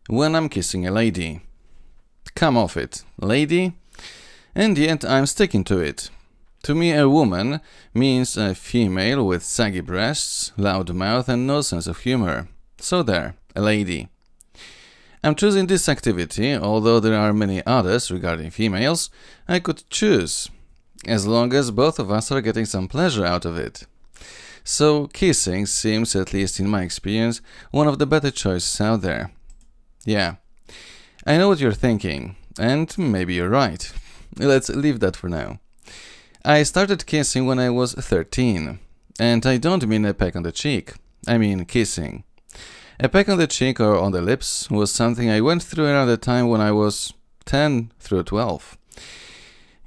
when I'm kissing a lady. Come off it, lady. And yet I'm sticking to it. To me, a woman means a female with saggy breasts, loud mouth and no sense of humor. So there, a lady. I'm choosing this activity, although there are many others regarding females I could choose, as long as both of us are getting some pleasure out of it. So kissing seems, at least in my experience, one of the better choices out there. Yeah, I know what you're thinking, and maybe you're right. Let's leave that for now. I started kissing when I was 13, and I don't mean a peck on the cheek, I mean kissing. A peck on the cheek or on the lips was something I went through around the time when I was 10 through 12.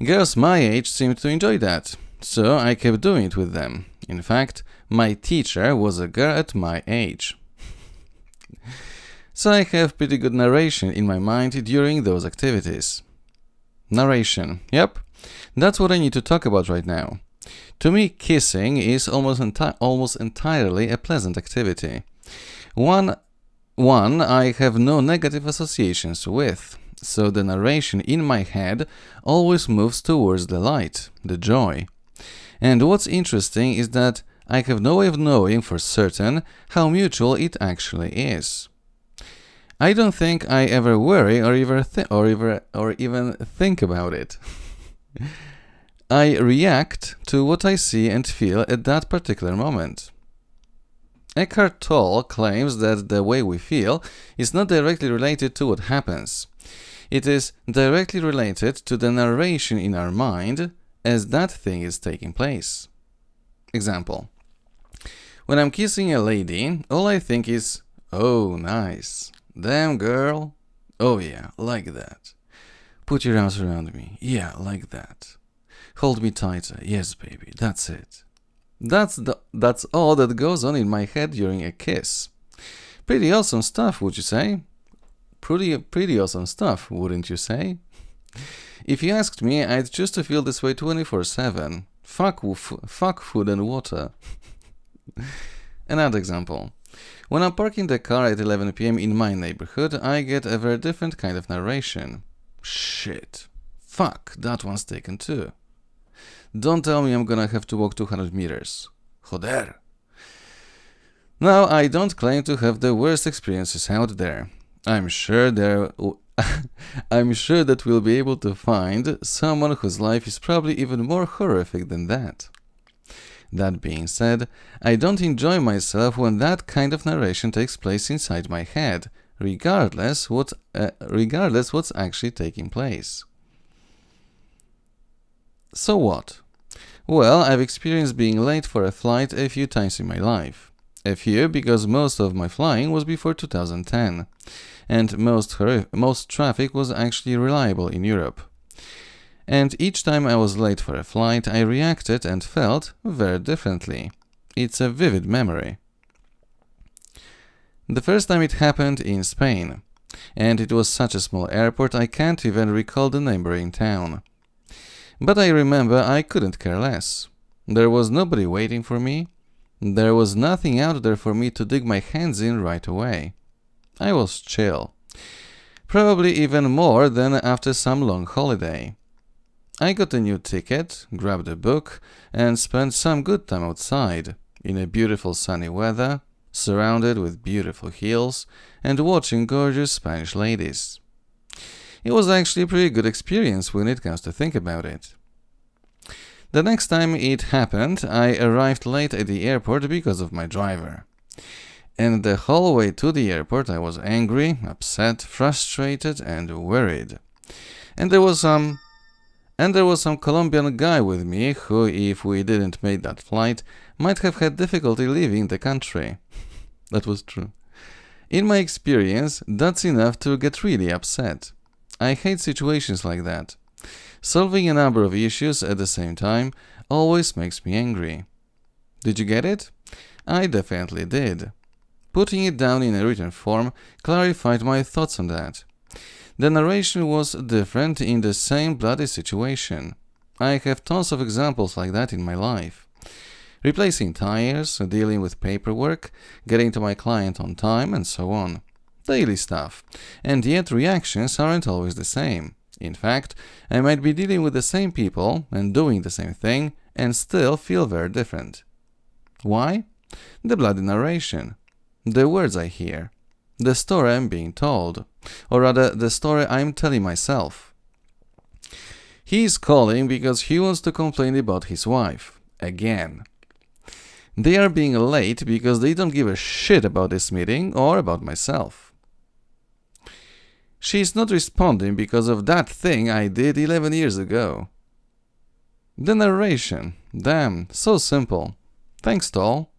Girls my age seemed to enjoy that, so I kept doing it with them. In fact, my teacher was a girl at my age. So I have pretty good narration in my mind during those activities. Narration, yep, that's what I need to talk about right now. To me, kissing is almost entirely a pleasant activity. One I have no negative associations with, so the narration in my head always moves towards the light, the joy. And what's interesting is that I have no way of knowing for certain how mutual it actually is. I don't think I ever worry or even think about it. I react to what I see and feel at that particular moment. Eckhart Tolle claims that the way we feel is not directly related to what happens. It is directly related to the narration in our mind as that thing is taking place. Example. When I'm kissing a lady, all I think is, oh, nice. Damn, girl. Oh, yeah, like that. Put your arms around me. Yeah, like that. Hold me tighter. Yes, baby, that's it. That's all that goes on in my head during a kiss. Pretty awesome stuff, would you say? Pretty awesome stuff, wouldn't you say? If you asked me, I'd choose to feel this way 24/7. Fuck food and water. Another example. When I'm parking the car at 11 p.m. in my neighborhood, I get a very different kind of narration. Shit. Fuck, that one's taken too. Don't tell me I'm gonna have to walk 200 meters. Joder. Now, I don't claim to have the worst experiences out there. I'm sure that we'll be able to find someone whose life is probably even more horrific than that. That being said, I don't enjoy myself when that kind of narration takes place inside my head, regardless what's actually taking place. So what? Well, I've experienced being late for a flight a few times in my life. A few because most of my flying was before 2010, and most traffic was actually reliable in Europe. And each time I was late for a flight, I reacted and felt very differently. It's a vivid memory. The first time it happened in Spain, and it was such a small airport I can't even recall the neighboring town. But I remember I couldn't care less. There was nobody waiting for me. There was nothing out there for me to dig my hands in right away. I was chill. Probably even more than after some long holiday. I got a new ticket, grabbed a book, and spent some good time outside, in a beautiful sunny weather, surrounded with beautiful hills, and watching gorgeous Spanish ladies. It was actually a pretty good experience when it comes to think about it. The next time it happened, I arrived late at the airport because of my driver. And the whole way to the airport I was angry, upset, frustrated, and worried. And there was some Colombian guy with me who, if we didn't make that flight, might have had difficulty leaving the country. That was true. In my experience, that's enough to get really upset. I hate situations like that. Solving a number of issues at the same time always makes me angry. Did you get it? I definitely did. Putting it down in a written form clarified my thoughts on that. The narration was different in the same bloody situation. I have tons of examples like that in my life. Replacing tires, dealing with paperwork, getting to my client on time, and so on. Daily stuff. And yet reactions aren't always the same. In fact, I might be dealing with the same people and doing the same thing and still feel very different. Why? The bloody narration. The words I hear. The story I'm being told. Or rather, the story I'm telling myself. He's calling because he wants to complain about his wife. Again. They are being late because they don't give a shit about this meeting or about myself. She's not responding because of that thing I did 11 years ago. The narration. Damn, so simple. Thanks, Tall.